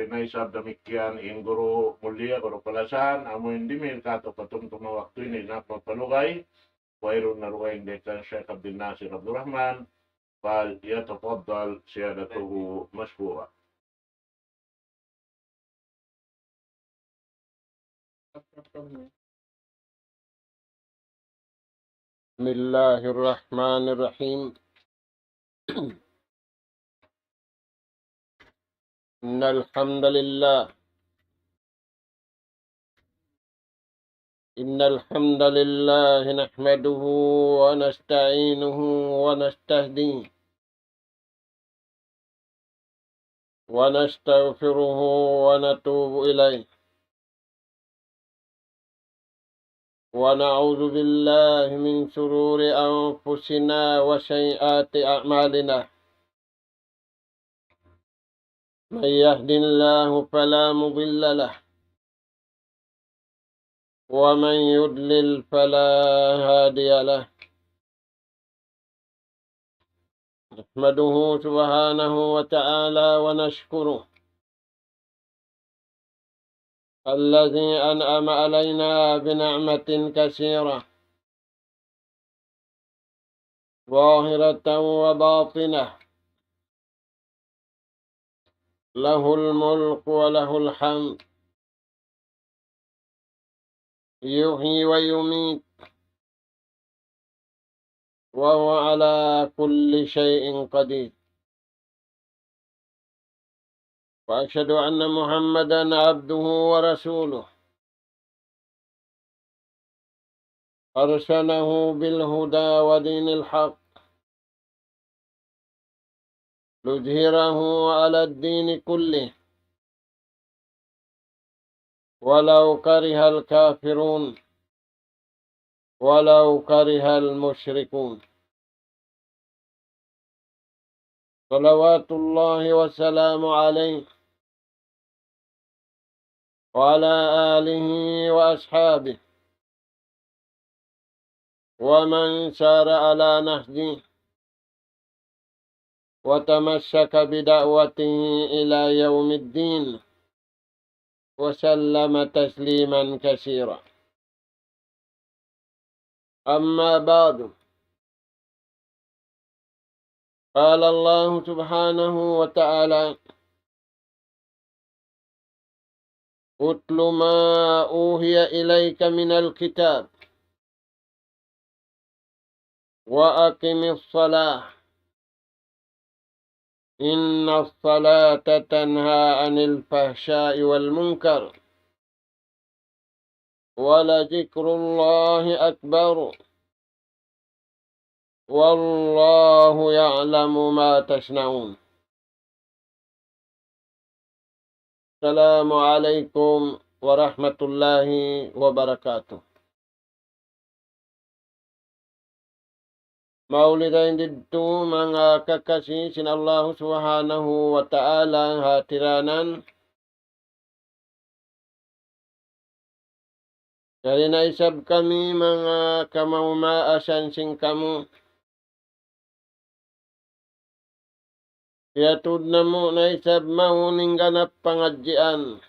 na isab demikian in guru mulia guru pelasan amu indimil kato patum tuma waktu ini nak papalugay wairun narugayin dekan Syekh Abdul Nasir Abdul Rahman fal yatafaddal siyadatuhu mashkura. Bismillahirrahmanirrahim. Innal hamdalillah nahmaduhu wa nasta'inuhu wa nastahdihi wa nastaghfiruhu wa natubu ilayh wa na'udzu billahi min shururi anfusina wa sayyiati a'malina. Man yahdihillahu fala mudilla lahu wa man yudlil fala hadiya lahu. نحمده سبحانه وتعالى ونشكره الذي أنعم علينا بنعمة كثيرة ظاهرة وباطنة، له الملك وله الحمد، يحيي ويميت وهو على كل شيء قدير. وأشهد أن محمدا عبده ورسوله أرسله بالهدى ودين الحق ليظهره على الدين كله ولو كره الكافرون ولو كره المشركون. صلوات الله وسلامه عليه وعلى آله وأصحابه ومن سار على نهجه وتمسك بدعوته إلى يوم الدين وسلم تسليما كثيرا. أما بعد، قال الله سبحانه وتعالى: اتل ما أوحي إليك من الكتاب وأقم الصلاة إن الصلاة تنهى عن الفحشاء والمنكر ولذكر الله أكبر والله يعلم ما تصنعون. السلام عليكم ورحمة الله وبركاته. Maulidain dito mga kakasi sin Allah subhanahu wa ta'ala hatiranan. Dari naisab kami mga kamamaasan sing kamu. Yatud na mo naisab mahuning ganap pangadjian.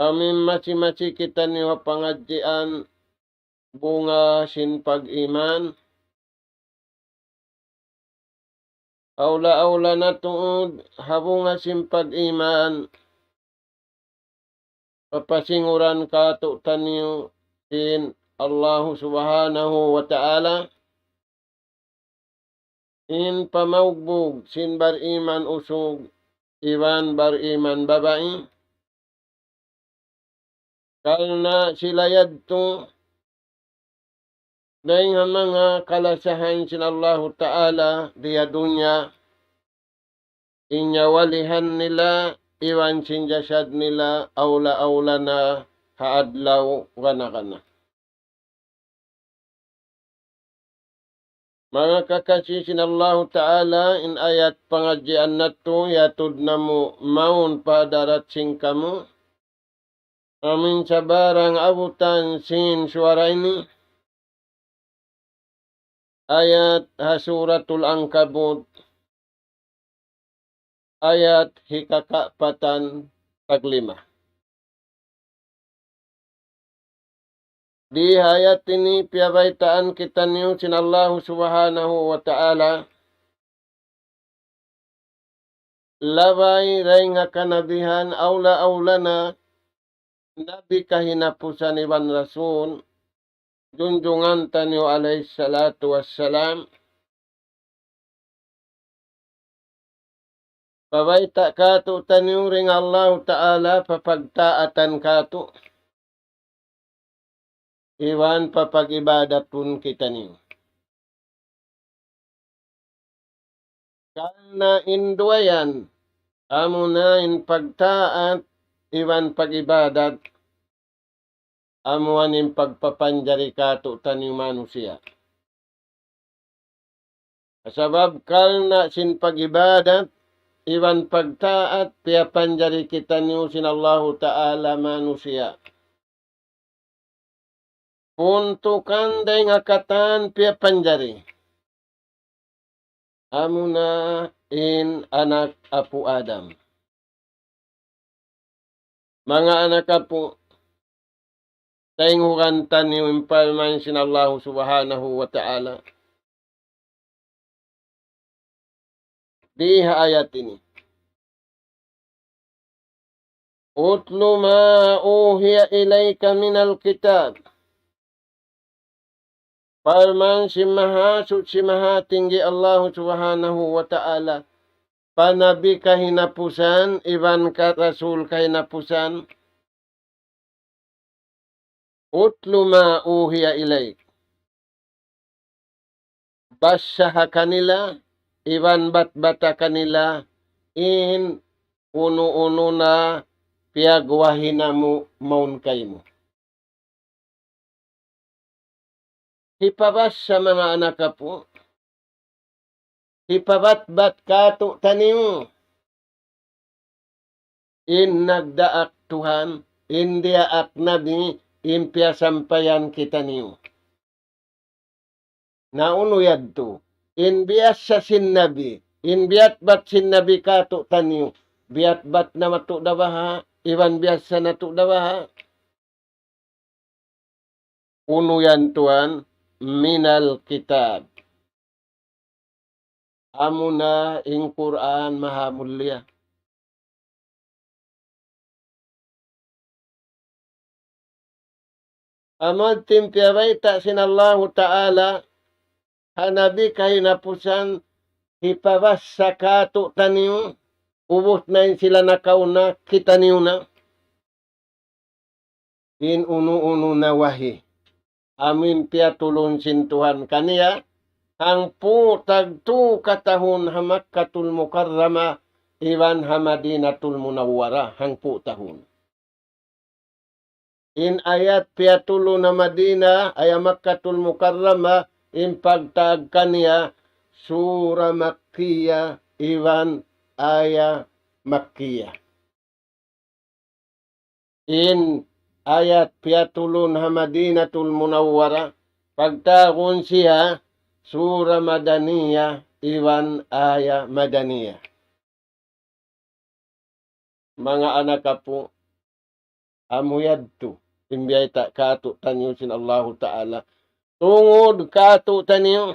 Amin masi-masi kita niwa pangadjian bunga sin pag-iman. Aula-aula na tuod habunga sin pag-iman. Papasinguran ka to tanyo sin Allah subhanahu wa ta'ala. In pamaugbog sin bar-iman usog iwan bar-iman babae. Kalna sila yadto dahil nga mga kalasahan sin Allah Ta'ala diya dunya, inyawalihan nila, iwan sin jasad nila, aula-aula na haadlaw gana-gana. Mga kakasi sin Allah Ta'ala, in ayat pangadjian na to, yatud na mo maun padarat sing kamu, amin sa barang abutan sin suara ini, ayat Suratul Ankabut ayat hikakapatan taglima. Di ayat ini piabaitaan kita niyo sinallahu subhanahu wa ta'ala labay ray nga kanabihan aula na nabi kahinapusan iban rasul junjungan tanyo alayhi salatu wassalam pabaita kato tanyo ring Allah ta'ala papagtaatan kato iwan papag-ibadat pun kita niyo. Karena induayan, amo na in pagtaat, iwan pag-ibadat, amuan in pagpapanjari kato tanyo manusia. Sabab karena sin pag-ibadat, iwan pagtaat, piapanjari kita niyo sinallahu ta'ala manusia. Untukan day nga katan piapanjari. Amo na in anak apu Adam. Mga anak apu, tainguran tanyo impalman sinallahu subhanahu wa ta'ala. Di ayat ini. Utlu ma uhiya ilayka minal kitab. Parman si maha tinggi Allah subhanahu wa ta'ala. Panabi kahinapusan, iban ka rasul kahinapusan. Utlu ma uhiya ilayk. Basaha kanila, iban bat-bata kanila, in uno-uno na piagwahinamu maun kaymo. Hipabas sa mga anak po. Hipabat-bat kato taniyo. In nagdaak Tuhan, india ak nabi, impia sampayan kita niyo. Naunuyad to. In bias sa sinnabi, in biat bat sinnabi kato taniyo. Biat bat na matudabaha, iwan bias sa natudabaha. Unuyan Tuhan, minal kitab. Amuna ing Quran maha mulia. Amad timpiawaita sinallahu ta'ala hanabi kahinapusan hipabas sa kato taniyo ubos na sila nakauna kita niyo na in uno-uno na wahi. Amin piatulon sin Tuhan kaniya ang tagtu katahon hamakkatul mukarrama iwan hamadinatul munawwara hang tahun. In ayat piatulo na Madina ay Makkatul Mukarrama in pagtag kaniya sura Makkiya iwan aya Makkiya. In ayat piatulo na Madinatul Munawwara pagtagon siya sura Madaniya iwan aya Madaniya. Mga anak po, amuyad to, imbiyay ta kato tanyo sin Allahu Ta'ala. Tungod kato tanyo.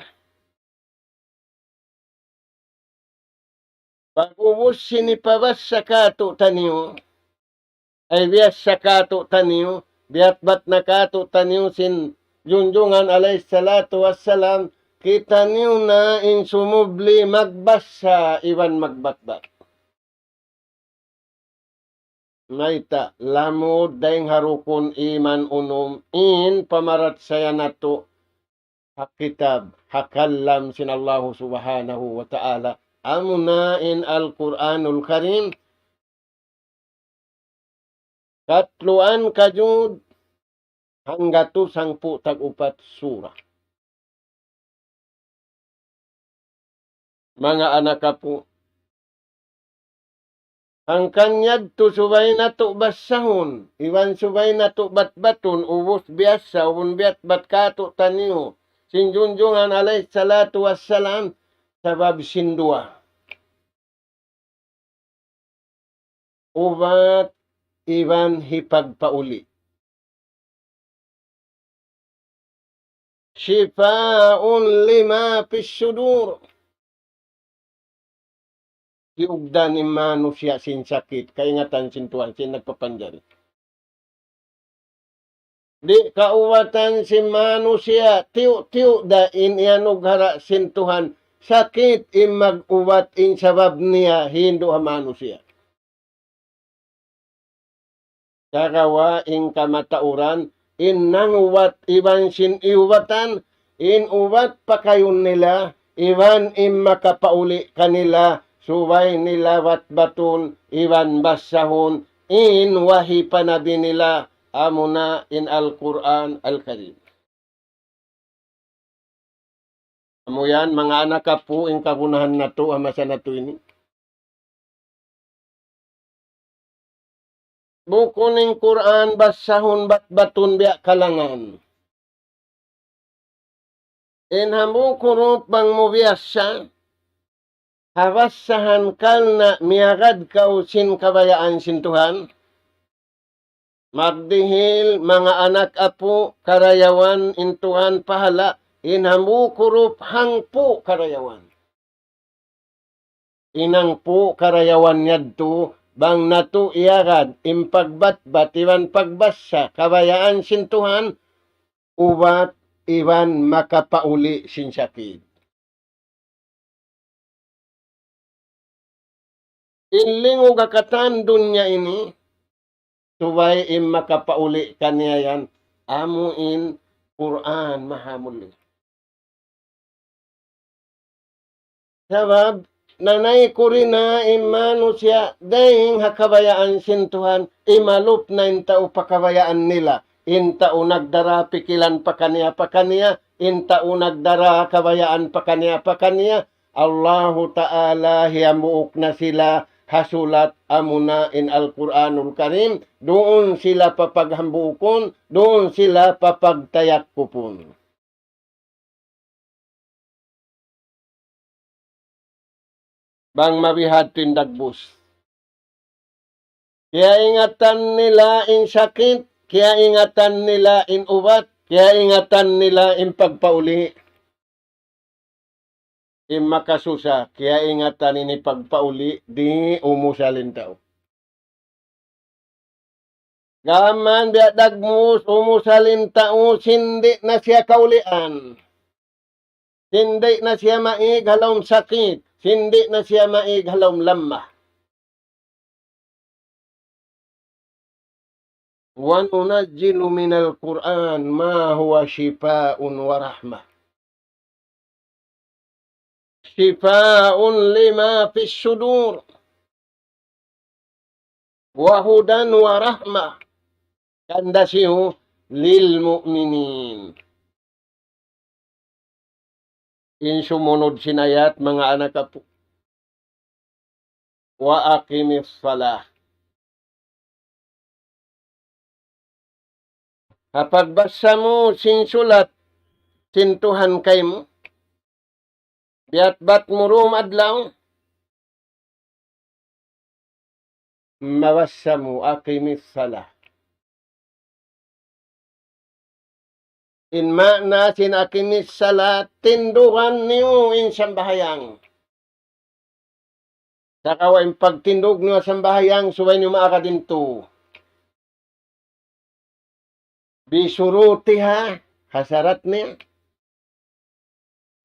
Pag-ubos sinipabas sa kato tanyo, ay biyas sa kato tanyo, biyat bat na kato tanyo sin junjungan alayhi salatu wassalam, kita niyo na in sumubli magbasa iwan magbatbat. Naita, lamod daing harukon iman unum in pamarat saya nato hakitab hakallam sinallahu subhanahu wa ta'ala amuna in al-Quranul Karim katluan kajud hangga tu sangpu tag-upat surah. Mga anak po, ang kanyad to subay na to basahon, iwan subay na to batbaton, ubos biasa, ubon biat bat kato taniyo, sinjunjungan alayhi salatu wassalam, sabab sindua. ubat iwan hipagpauli. Shifaun lima fis sudur. Iugdan ni manusia sin sakit, kaingatan sin Tuhan, sin nagpapanjari. Di kauwatan si manusia, tiu-tiu da inianog hara sin Tuhan, sakit imag-uwat in sabab niya hindo ha manusia. Karawa in kamatauran, in nanguwat iwan sin iwatan, in uwat pa kayon nila, iwan in makapauli kanila, suway nilawat batun, iwan basahon, in wahi panabi nila, amuna in Al-Quran Al-Karim. Amo yan, mga anak ka po, in kagunahan na to, amasa na to ini. Buko ning Quran, basahon batun biya kalangan. In hamu kurot bang mubiyasa, hawasahan kal na miyagad kausin kabayaan sin Tuhan. Magdihil mga anak apo karayawan in Tuhan pahala. Inhamu kurup hangpo karayawan. Inangpo karayawan yadto bang nato iyagad impagbatbat iwan pagbasa kabayaan sin Tuhan ubat iwan makapauli sin sakit. Inlingo gakatan dunya ini, subay im makapauli kaniya yan, amuin Quran mahamuli. Sabab, nanay ko rin na manusia, dahing hakabayaan sin Tuhan, imalup na intao pakabayaan nila. Intao nagdara pikilan pa kaniya, intao nagdara kabayaan pa kaniya, Allahu Ta'ala hiyamuok na sila, hasulat amuna in Al-Quranul Karim, doon sila papaghambukon, doon sila papagtayak kupon. Bang mabihad tindagbus. Kaya ingatan nila in sakit, kaya ingatan nila in ubat, kaya ingatan nila in pagpauli. In makasusa, kaya ingatan ini pagpauli, di umusalin tao. Gaman biya dagmus, umusalin tao, sindi na siya kaulian. Sindi na siya maig halong sakit. Sindi na siya maig halong lamma. Wa nunazzilu minal Qur'an ma huwa shifaa'un wa rahmah. Shifaa'un lima fis sudur. Wa hudan wa rahmah. Kandasihu lil mu'minin. In sumunod sinayat mga anak apo. Wa aqimis salah. Kapag basa mo sinsulat, sintuhan kay mo, biat bat mo rum adlaw, mawasa mo aqimis salah. In makna sin aqimis salah, tinduhan niyo in sambahayang. Sa kawain pagtindog niyo sambahayang, suway niyo maakadinto. Bisurutiha, hasarat niya.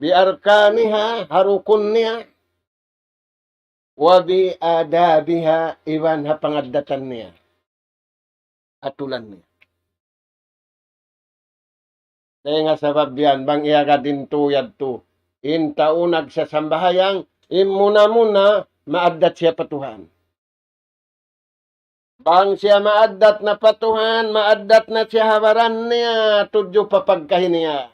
Biarkaniha, harukun niya. Wa biadabiha, iwan hapangadatan niya. Atulan niya. Kaya nga sabab yan, bang iyaga din tuyad to. In taunag sa sambahayang, muna maaddat siya patuhan. Bang siya maaddat na patuhan, maaddat na siya habaran niya, tudyo papagkahin niya.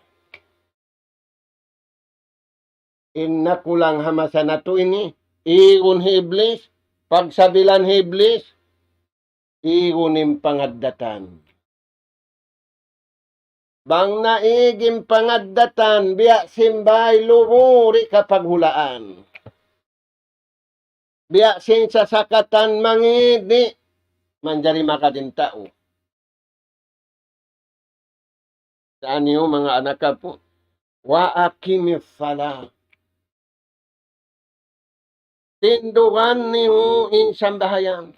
Inna kulang hamasa na to ini, iun hiblis, pagsabilan hiblis, iunim pangaddatan. Bang naigim pangaddatan, biya simbay lumuri kapag hulaan. Biya sin sa sakatan mangidi. Manjari makadin tao. Saan niyo mga anak ka po? Wa akimif salat. Tindugan niyo insambahayan.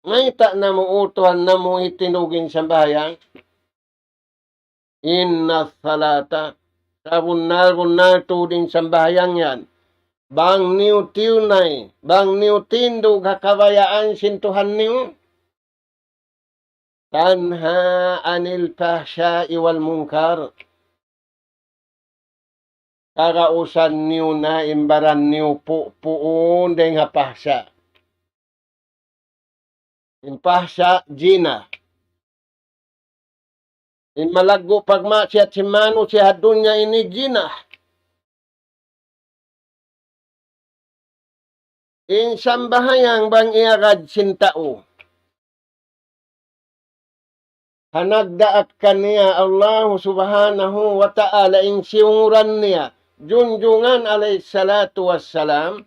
Maita na mo utuhan na mo itinugin sambahayan. Inna salata. Sabun-nal tudin sambahayan yan. Bang niyo tiunay. Bang niyo tindog hakabayaan sintuhan niyo. Tanha anil fahsya'i wal munkar. Karausan niyo na imbaran niyo puun deng hapahsya. Impahsya, jina. In malago pagma siya simano siya dunya ini jina. In sambahayang bang iagad sintao. Hanagdaat kaniya Allah subhanahu wa ta'ala in siunguran niya. Junjungan alayhi salatu wassalam.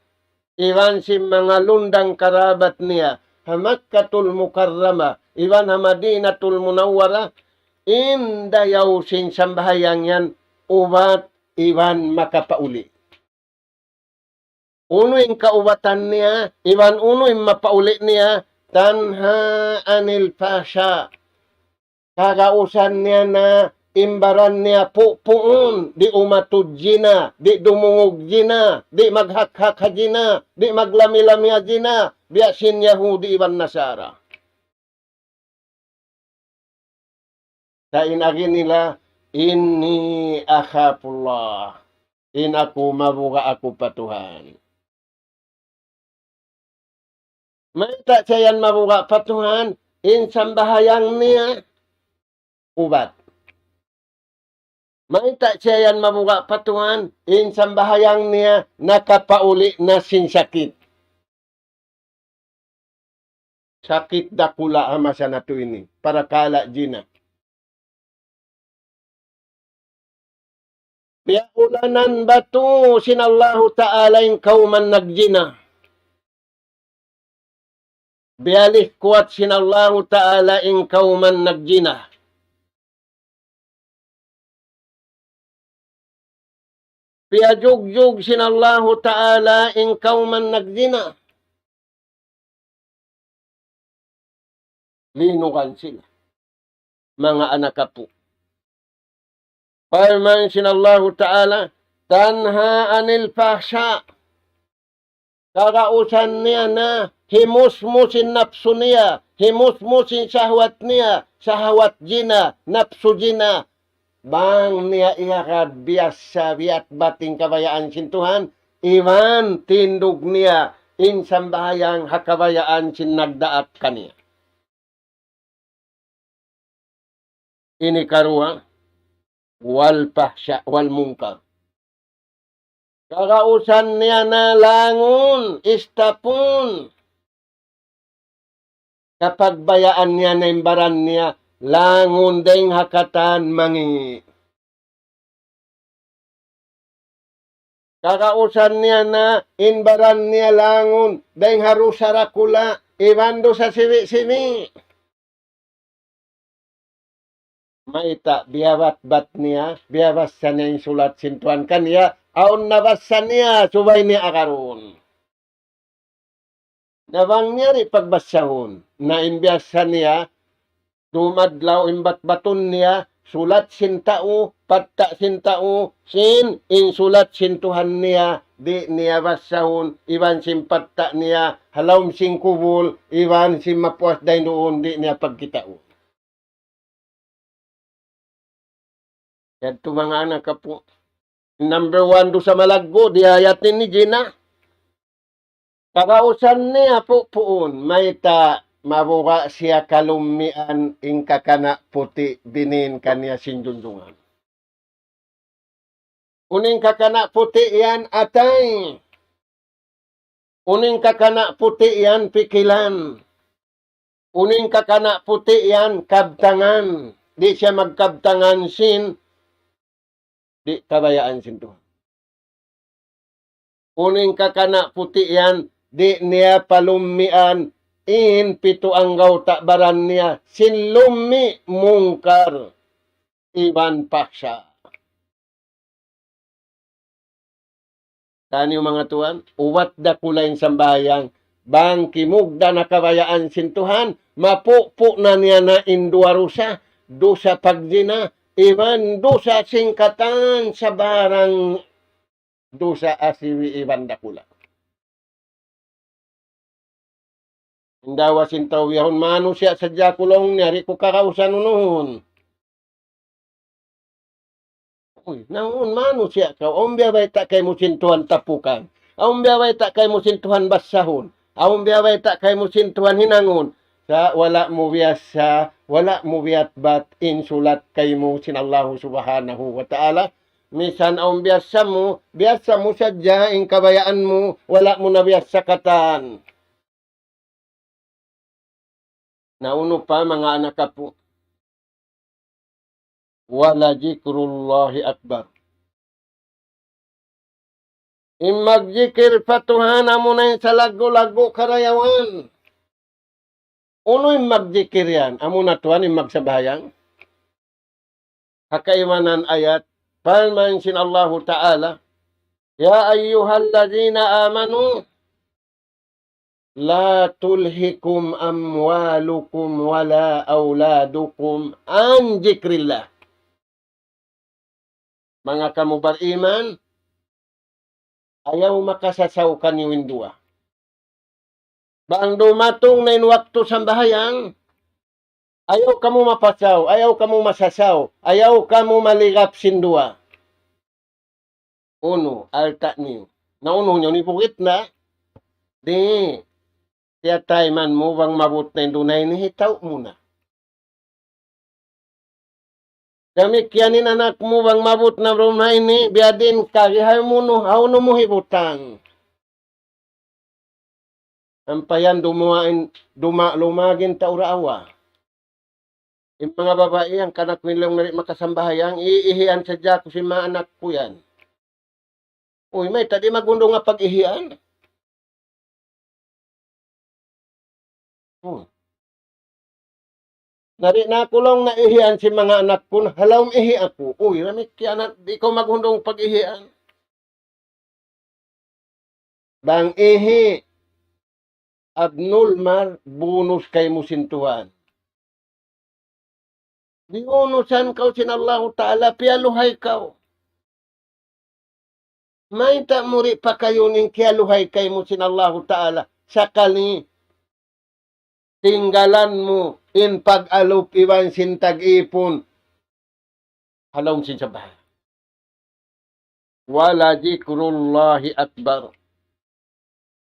Iwan si mga lundang karabat niya. Hamakkatul mukarrama. Iwan hamadinatul munawwara. Indayaw sin sambahayang yan. Ubat iwan makapauli. Uno yung kaubatan niya. Iwan uno yung mapauli niya. Tanha anil fasya. Kagausan niya na imbaran niya puun, di umatud jina, di dumungog jina, di maghak-hak jina, di maglami-lami jina, biyasin Yahudi iban Nasara. Sa inagi nila, inni akhafullah, inaku mabuga ako patuhan. May tak sayan mabuga patuhan, insambahayang niya, ubat. Maita siya yan mabuga patuhan, insambahayang niya nakapauli na sinsakit. Sakit dakula ama sa nato ini, para kala jina. Biya ulanan batu sinallahu ta'ala yung kauman nagjina. Bialih kuat sinallahu ta'ala yung kauman nagjina. Piyajugjug sinallahu ta'ala ikaw man nagdina. Linukan sila. Mga anak po. Parman sinallahu ta'ala, tanha anil fahsya. Karausan niya na himusmusin napsu niya, himusmusin syahwat niya, syahwat jina, napsu jina. Bang niya iakad biasa biat bating kabayaan sintuhan, iman tindog niya insambahayang hakabayaan sinagdaat kaniya. Ini karuha, wal pahsya, wal munkar. Kakausan niya na langun, istapun. Kapag bayaan niya na imbaran niya, langun deng hakatan mangi. Kakausan niya na inbaran niya langun deng harusarakula ibando sa siwi-siwi. Maita biawat bat niya, biawas sa niya sulat sintuan kaniya, aon nabasan niya, subay niya akaroon. Nabang niya rin pagbasahon, na imbiyasan niya, dumadlaw imbat-baton niya, sulat sintao, patta sintao, sin insulat sintuhan niya, di niya basahon, iban sin patta niya, halawm sin kubul, iban sin mapuas day noon, di niya pagkitao. Yan mga anak ka po. Number 1 do sa malaggo, dihayatin ni Gina. Kakausan niya po puun, may ta mabuka siya kalumian ing kakana puti binin kanya sinjunjungan. Uning kakana puti yan atay. Uning kakana puti yan pikilan. Uning kakana puti yan kabtangan. Di siya magkabtangan sin, di kabayaan sin Tuhan. Uning kakana puti yan, di niya palumian, in pito ang gawta baran niya, sinlumi mungkar, iban paksa. Tani mga tuan, uwat da kulain sambayang, bang kimugda na kabayaan sintuhan, mapupo na niya na induarusa, dosa pagzina, iban dosa singkatan sa barang dosa asiwi iban dakula. Indawa sintaw yahon mano siya sa jakulong niya, ri ko kakausan noon. Uy, naon mano siya ka, ombya bay ta kay mo sintuhan tapukan, ombya bay ta kay mo sintuhan basahon, ombya bay ta kay mo sintuhan hinangon, sa wala mo biyasa, wala mo biyatbat, insulat kay mo sinallahu subhanahu wa ta'ala, misan ang biyasa mo sadya, ing kabayaan mo, wala mo na biyasa katan. Nauno pa mga anak po, wala zikrullahi akbar. Imagjikir patuhana mo na sa lago-lago karayawan. Uno'y magjikir yan? Amo na tuwan, magsabayang. Kakaiwanan ayat, palmansin Allahu Ta'ala, Ya ayyuhalladzina amanu, la tulhikum amwalukum wala auladukum an zikrillah. Mga kamu beriman, ayaw makasasaw kaniwin dua. Bang dumatong na waktu sambahayang, ayaw kamu mapasaw, ayaw kamu masasaw, ayaw kamu maligap sindua. Uno, alta niyo. Nauno nyo ni bukit na, di, siya tayman mo bang mabut na dunay ni hitaw muna. Kami kianin anak mo bang mabut na rumay ni, biadin kagihay mo no, no mo hibutang. Ampayan lumagin taurawa. Yung mga babae ang kanak nilang makasambahayang, iihian sa dyan ko si mga anak ko yan. Uy, may tadi magundo nga pag-ihian. Nari na ako lang naihian si mga anak ko, halaw ihi ako. Uy, ramit kaya na, di ko maghundong pag-ihian. Bang ihi, abnulmar, bonus kay musintuan. Di unusan kau sinallahu ta'ala, pialuhay kau. May ta muri pa kayo ning kialuhay kay mo sinallahu ta'ala, sakali tinggalan mo in pag-alup iwan sintag ipon. Halaw sin sa bahay. Wala zikrullahi akbar.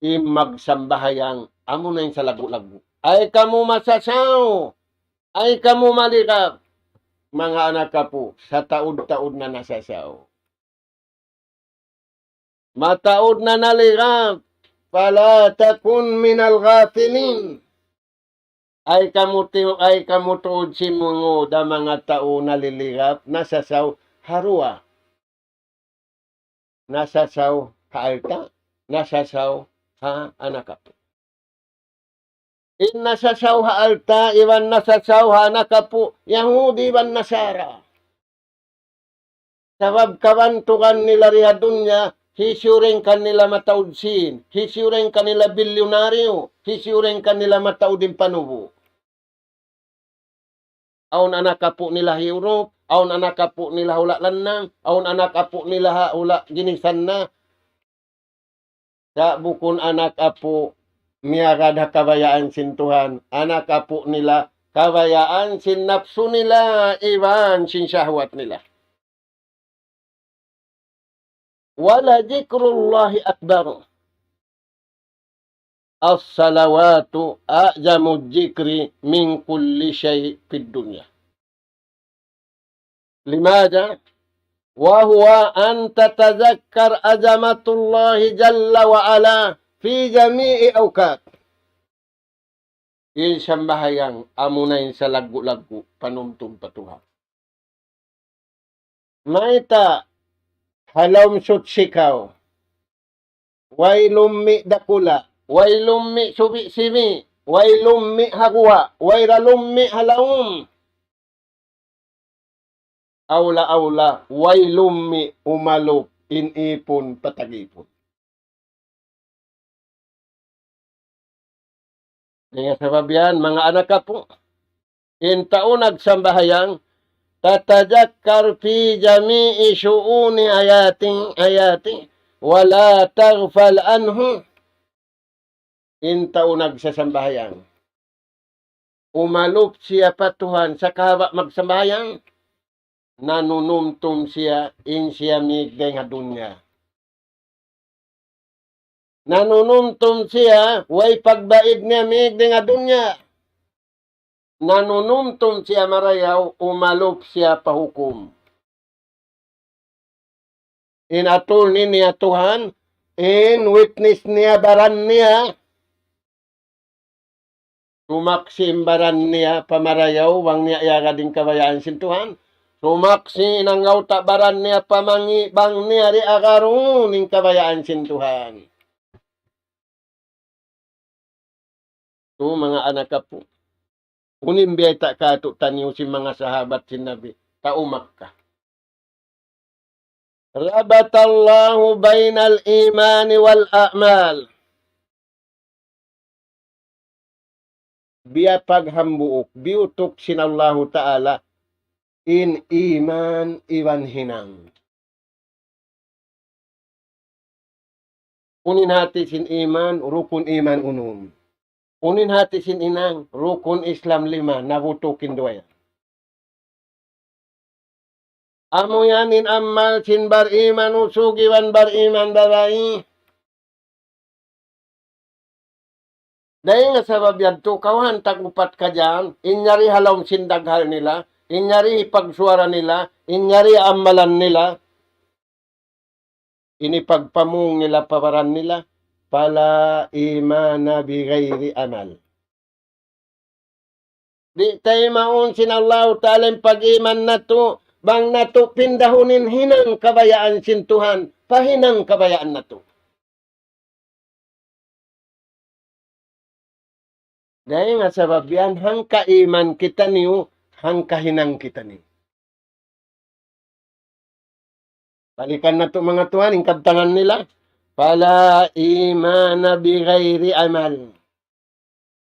Magsambahayang amo na yung sa lagu-lagu. Ay kamu masasaw. Ay kamu malikap. Mga anak ka po, sa taod-taod na nasasaw. Mataod na nalikap. Fala takun minal ghafilin. Ay kamu tuod si mungo da mga tao nalilirap, nasasaw harua. Nasasaw kaalta, nasasaw ha anak apo. In nasasaw ha alta, iwan nasasaw ha anak apo, Yahudi iwan Nasara. Sabab kawantukan nila rihadunya, hisuring kanila mataudsin, hisuring kanila bilyonaryo, hisuring kanila mataudin panubo. Aun anak apo nila Europe, aun anak apo nila hula lanang, aun anak apo nila hula ginisan na. Sa bukon anak apo, miyagad kabayaan sintuhan, anak apo nila, kabayaan sin napsu nila, iwan sin syahwat nila. Wala zikrullahi akbar. As-salawatu a'jamu dzikri min kulli syai' fid dunya. Limadha? Wa huwa an tatazakkar azamatullahi jalla wa ala fi jami'i awqat. Isambahayang amunayin sa lagu-lagu panumtum patuha. Maita halom sutsikaw. wailum mi dakula, wailum mi subi simi, wailum mi hagwa, wairalum mi halaum. Aula, wailum mi umalop, inipon, patagipon. Kaya sabab yan, mga anak ka po, intaon nagsambahayang, tatajakkar fi jami'i syu'uni ayati, wala taghfal anhu. Intaon nagsasambahayang, umalop siya patuhan sa kahaba magsambayang, nanunumtum siya in siya migday nga dunya. Nanunumtum siya, way pagbaid niya migday nga dunya. Nanunumtum siya marayaw, umalop siya pahukom. In atulni niya Tuhan, in witness niya baran niya, sumaksim baran niya pamarayaw, wang niya yaga din kabayaan sin Tuhan. Sumaksi inangaw baran niya pamangi, bang niya ri akaroon ning kabayaan sin Tuhan. So mga anak ka po, unimbeta ka ito tanyo si mga sahabat sinabi, taumak ka. Rabatallahu bainal imani wal a'mal. Biya paghambuok, biutok sinallahu ta'ala, in iman iwan hinang. Unin hati sin iman, rukun iman unum. Unin hati sin inang, rukun Islam 5, nabutukin 2. Amo yanin amal sin bar iman usugiwan bar iman babai. Dahil nga sabab yadto, kawan tagupat ka dyan, inyari halawang sindaghal nila, inyari pagsuara nila, inyari amalan nila, inipagpamung nila pabaran nila, pala imana bigayri amal. Di tayo maun sinallahu ta'ala pag-iman na to, bang na to pindahunin hinang kabayaan sin Tuhan, pahinang kabayaan na to. Dahil nga sabab yan, hang kaiman kita niyo, hang kahinang kita niyo. Balikan na to mga tuhan, yung kabtangan nila. Pala imana bigayri amal.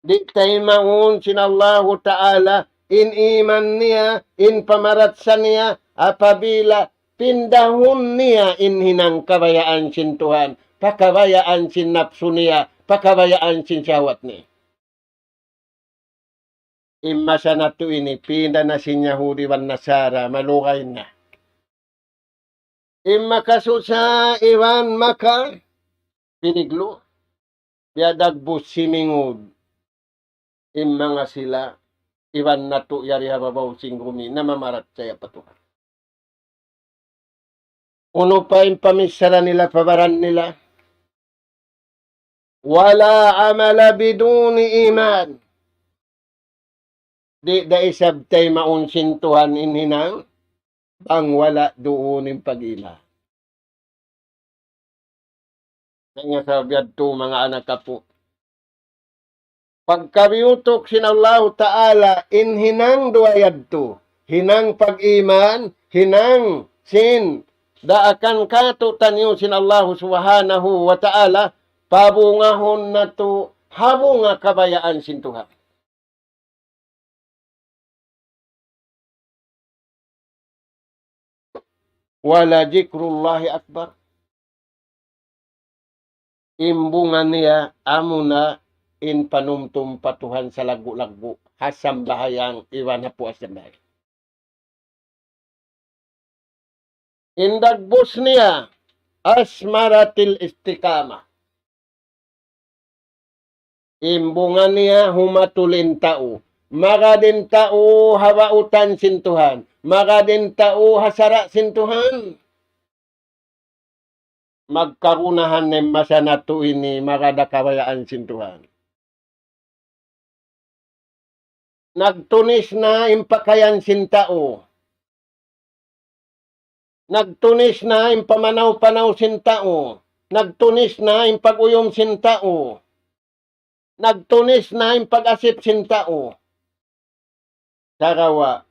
Di tayo maun sinallahu ta'ala, in iman niya, in pamaratsan niya, apabila pindahun niya in hinang kabayaan sin Tuhan, pakabayaan sin napsu niya, pakabayaan sin syawat niya. Imasa na to ini, pinda na sin Yahudi wan Nasara, malukay na. Immakasusa iwan maka, piniglo, biadagbus simingod, mga sila, iwan na to yari hababaw singgumi, na mamarat saya patuhan. Uno pa yung pamisara nila, pabaran nila, wala amala biduni iman. Di da isabtay maunsin Tuhan inhinang, bang wala doon yung pag-ila. Kaya sabiad to mga anak ka po. Pagkabiutok sinallahu ta'ala, inhinang duayad to, hinang pag-iman, hinang sin, daakan kato tanyo sinallahu subhanahu wa ta'ala, pabungahon na to, habunga kabayaan sin Tuhan. Wala jikrullahi akbar. Imbungan niya, amo na, in panumtum patuhan sa lagu-lagu, hasam bahayang iwan na po asam bahayang. Indagbos niya, asmaratil istikama. Imbungan niya, humatulin tao. Magadin tao, hawautan sintuhan. Magadin tao, hasara sintuhan. Magkarunahan ng masanatu ini, magadakawayaan sintuhan. Nagtunis na impakayan sintao. Nagtunis na impamanaw-panaw sintao. nagtunis na yung pag-uyom sintao. Nagtunis na yung pag-asip sintao. Sarawa,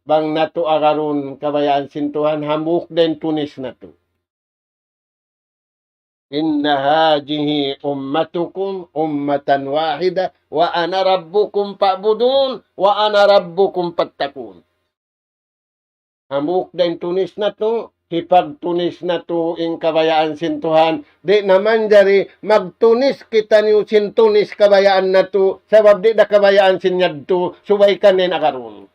bang nato agaron kabayaan sintuhan, hamuk din tunis na to. Inna hajihi ummatukum ummatan wahida wa ana rabbukum fa'budun wa ana rabbukum fattakun. Hamuk din tunis na to, hipagtunis na to ing kabayaan sintuhan. Di naman jari magtunis kita niyo sintunis kabayaan na to, sabab di na kabayaan sinyad to, subay kanin akaron.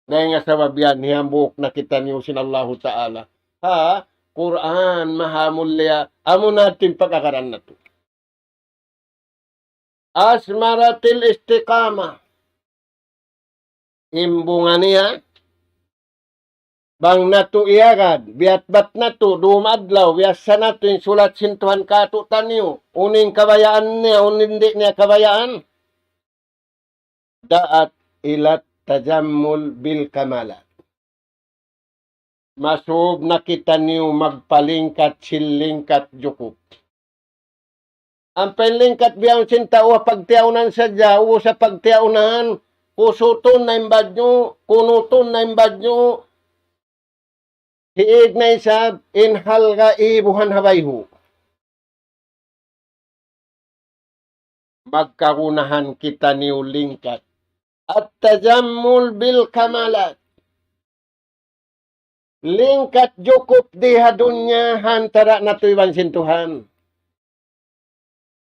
Dahil nga sabab yan, hihambuk na kita niyo sinallahu ta'ala. Ha? Quran, mahamulya, amo natin pagkakaran na to. Asmaratil istiqama. Imbungan niya, bang nato iagad, biat bat nato, dumadlaw, biasa nato yung sulat sintuhan kato tanyo, uning kabayaan niya, uning di niya kabayaan. Daat ilat tajammul bil kamalat. Masub na kita niyo magpalingkat silingkat jukup. Ang palingkat biyang sintawa pagtiaunan sa jawo sa pagtiaunan, kusuton na imbad nyo, kunuton na imbad nyo, hiig na isab, inhal ka ibuhan habayho. Magkarunahan kita niyo lingkat. At tajammul bil kamalat. Lingkat jukup diha dunya hantara na tuywan sintuhan.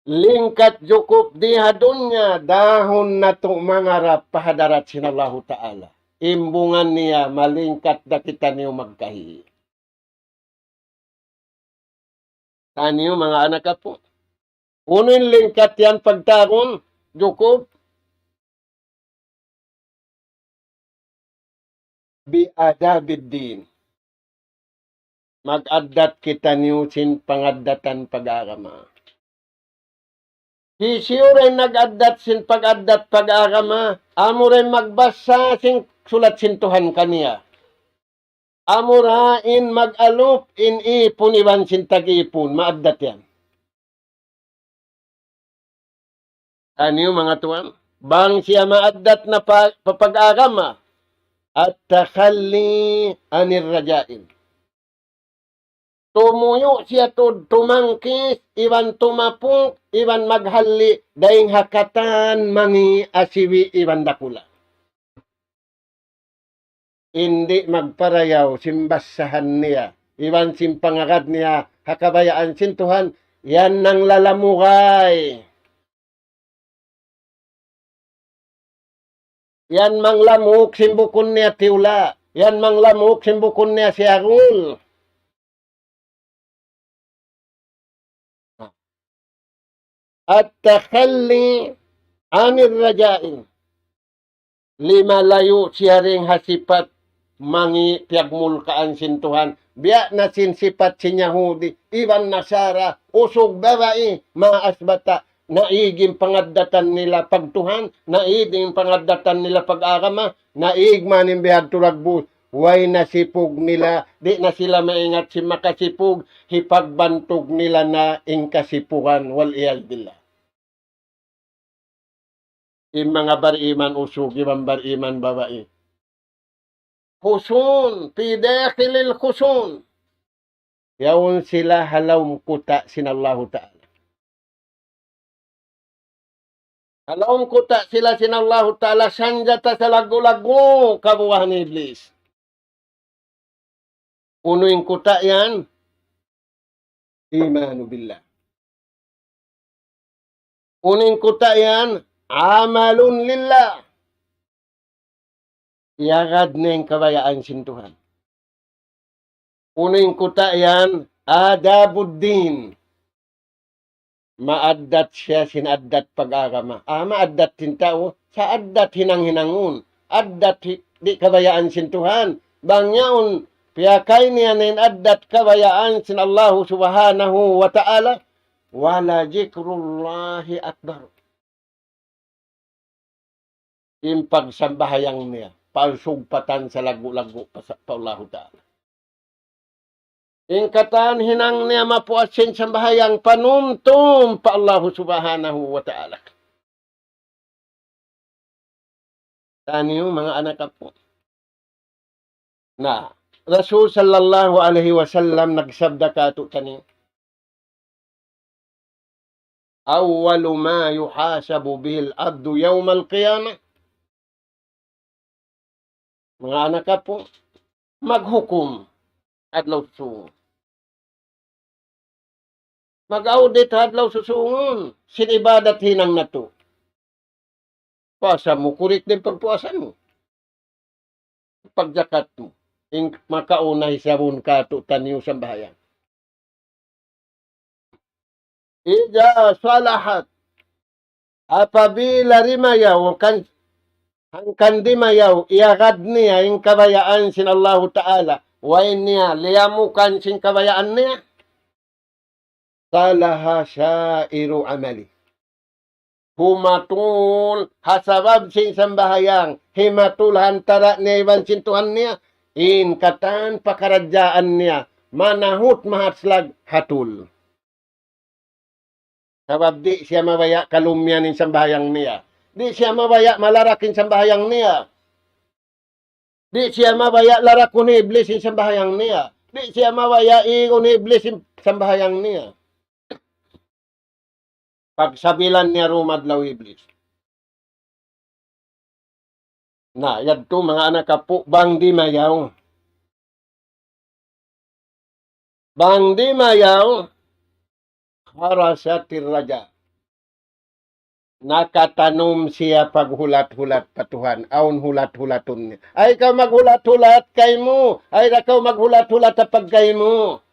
Lingkat jukup diha dunya dahon na to mangarap pahadarat sinallahu ta'ala. Imbungan niya malingkat na kita niyo magkahi. Taniyo mga anak po. Unin lingkat yan pagtaron, jukup. Bi'adabiddin. Mag-addat kita niusin pangaddatan pag-agama. Sisiyo rin nag-addat sin pag-addat pag-agama. Amo rin magbasa sin sulat sintuhan kaniya. Amo rain mag-alop in ipon iwan sin tag-ipon. Maaddat yan. Ano mga tuwan? Bang siya maaddat na papag-agama at takhalli anir rajain. Tumuyo siya to tumangkis, iwan tumapong, iwan maghalli, daing hakatan mangi asiwi iwan dakula. Hindi magparayaw, simbasahan niya, iwan simpangagad niya, hakabayaan sintuhan, yan nang lalamukay. Yan mang lamuk, simbukon niya tiula. Yan mang lamuk, simbukon niya si Arul. At takhalli anir rajain. Lima layo siya ring hasipat mangi piyagmulkaan sintuhan. Biya na sinsipat si Yahudi. Iwan Nasara, usog babae, maasbata. Naiging pangaddatan nila pagtuhan, naiging pangaddatan nila pag-agama, naigman yung bihag tulagbus. Way nasipog nila, di na sila maingat si makasipog, hipagbantog nila na ingkasipugan, wal-iyal billah. Yung mga bariman usog, yung bariman babae. Husun, pidakhilil husun. Yawon sila halawm kuta sinallahu ta'ala. Halawm kuta sila sinallahu ta'ala sanjata sa lagu-lagu kabuhan ni Iblis. Uno yung kuta yan, imanu billah. Uno yung kuta yan, amalun lillah. Iagad na yung kabayaan sintuhan. Uno yung kuta yan, adabuddin. Maaddat siya sinaddat pag-agama. Maaddat sin tao, sa addat hinang-hinangun. Addat di kabayaan sintuhan. Bangyaon, piyakay niya na addat kabayaan sin Allah subhanahu wa ta'ala. Wala jikrullahi akbar. Yung pagsambahayang niya, palsugpatan sa lagu-lagu pa Allah ta'ala. Ingkatan hinang niya mapuasin sa bahayang panumtum pa Allah subhanahu wa ta'ala. Taniyo mga anak po. Na, Rasul sallallahu alaihi wasallam nagsabda kato taniyo. Awwalu ma yuhasabu bihil abdu yawmal qiyamah. Mga anak po, maghukom adlaw susungon. Mag-audit adlaw susungon. Sinibadat hinang nato. Pasa mo, kurik din pagpuasan mo. Pagjakat mo. Makaunay sabon ka to taniyo sa bahayan. Ija salahat. Apabila rimayaw, hangkan dimayaw, iagad niya yung kabayaan sin Allah Ta'ala. Wain niya, liyamukan sin kabayaan niya. Salaha syairu amali. Humatul hasabab sin sambahayang himatul hantara niya iban sintuhan niya inkatan pakaradyaan niya manahut mahatslag hatul sabab di siya mabaya kalumyanin sambahayang niya, di siya mabaya malarakin sambahayang niya, di siya mabaya larakun iblis sin sambahayang niya, di siya mabaya iun iblis sin sambahayang niya. Pagsabilan niya rumadlaw iblis. Na, yadto mga anak po, bang di mayaw. Bang di mayaw, harasatir raja. Nakatanom siya paghulat-hulat patuhan. Aun hulat-hulaton niya. Ay ka maghulat-hulat kay mo. Ay rakaw maghulat-hulat pag kay mo.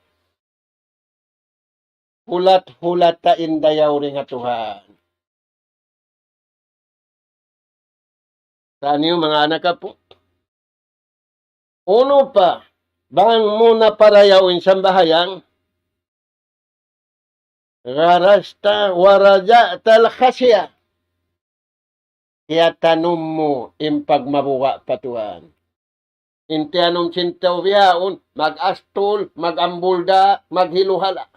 Hulat-hulat ta indayaw rin nga Tuhan. Saan yung mga anak po? Uno pa, bang muna parayawin sa bahayang? Garasta waraja tal khasya. Kaya tanong mo impag mabuka patuhan. Inti anong sintaw biyaon, mag-astol, mag-ambulda, maghiluhala.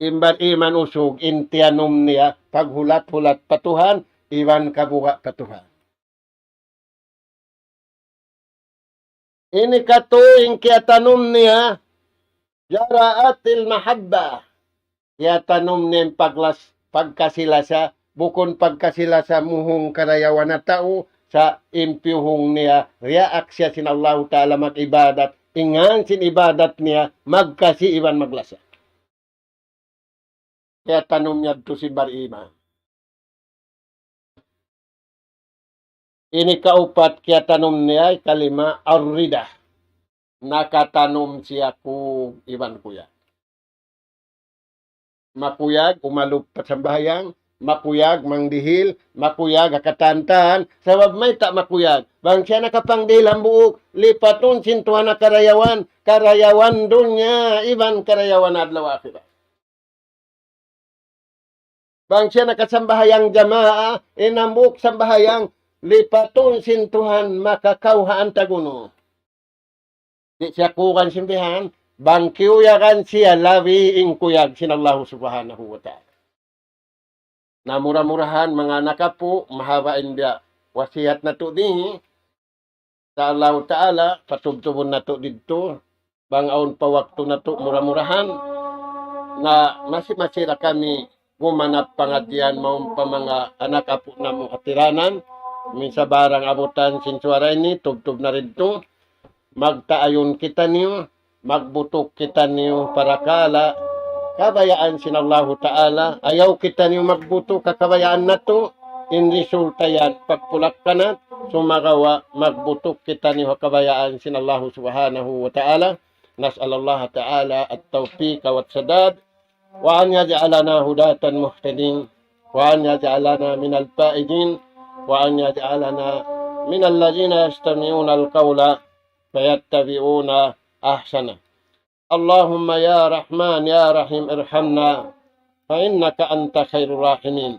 Imbar iman usog, intianom niya, paghulat-hulat patuhan, iwan kabuka patuhan. Ini katuing kaya tanom niya, jaraatil mahabba. Kaya tanom niya pagkasilasa, bukon pagkasilasa muhong karayawan na tao, sa impiyuhong niya, riyaak siya sin Allah Ta'ala mag-ibadat, ingan sin ibadat niya, magkasi iwan maglasa. Kaya tanong niya to si Barima. Ini kaupat kaya tanong niya kalima arrida. Nakatanom siya ku iban kuya. Makuyag umalup pa sa bahayang, makuyag mangdihil, makuyag akatantahan, sabab may ta makuyag. Bang siya nakapanggdihil ang buok, lipaton sintuhan na karayawan, karayawan doon niya, iban karayawan adlaw akhirat. Bang siya nakasambahayang jamaa, inambuk sambahayang lipaton sintuhan makakauhaan taguno. Di siya kukan simbihan, bang kiuyakan siya labi ingkuyag sinallahu subhanahu wa ta'ala. Namura-murahan mga nakapo, mahabain dia wasiat na to di, sa Allah Ta'ala, patubtubon na to dito, bang aon pa wakto na to, mura-murahan, na masira kami, gumanap pangatian maong pa mga anak apo na mong atiranan. Minsa barang abutan sinsuara ini, tubtub na rin to. Magtaayon kita niyo, magbutok kita niyo para kala, kabayaan sinallahu ta'ala. Ayaw kita niyo magbutok, kakabayaan na to. In resulta yan, pagpulak ka na, sumagawa, magbutok kita niyo, kabayaan sinallahu subhanahu wa ta'ala. Nas'alallah ta'ala at-tawfiq wa sadad. وأن يجعلنا هداة مهتدين وأن يجعلنا من الفائزين وأن يجعلنا من الذين يستمعون القول فيتبعون أحسنه. اللهم يا رحمن يا رحيم ارحمنا فإنك أنت خير الراحمين.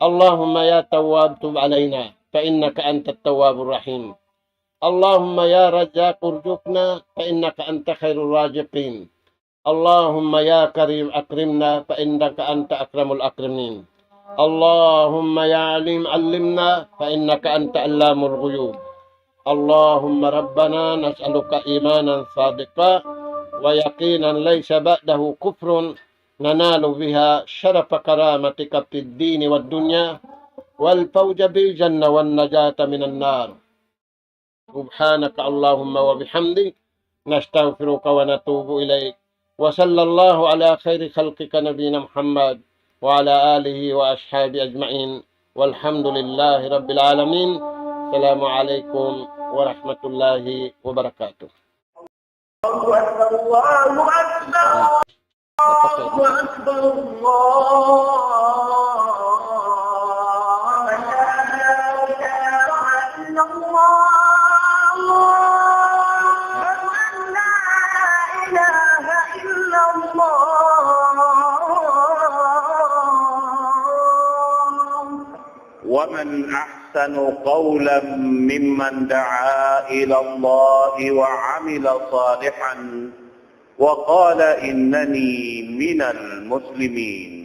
اللهم يا تواب تب علينا فإنك أنت التواب الرحيم. اللهم يا رزاق ارزقنا فإنك أنت خير الرازقين. اللهم يا كريم أكرمنا فإنك أنت أكرم الأكرمين. اللهم يا عليم علمنا فإنك أنت علام الغيوب. اللهم ربنا نسألك إيمانا صادقا ويقينا ليس بعده كفر ننال بها شرف كرامتك في الدين والدنيا والفوز بالجنة والنجاة من النار. سبحانك اللهم وبحمدك نستغفرك ونتوب إليك. وصلى الله على خير خلقك نبينا محمد وعلى آله وأصحابه أجمعين والحمد لله رب العالمين. السلام عليكم ورحمة الله وبركاته. الله أكبر الله أكبر الله أكبر الله لا إله إلا الله لا إله إلا الله. ومن أحسن قولا ممن دعا إلى الله وعمل صالحا وقال إنني من المسلمين.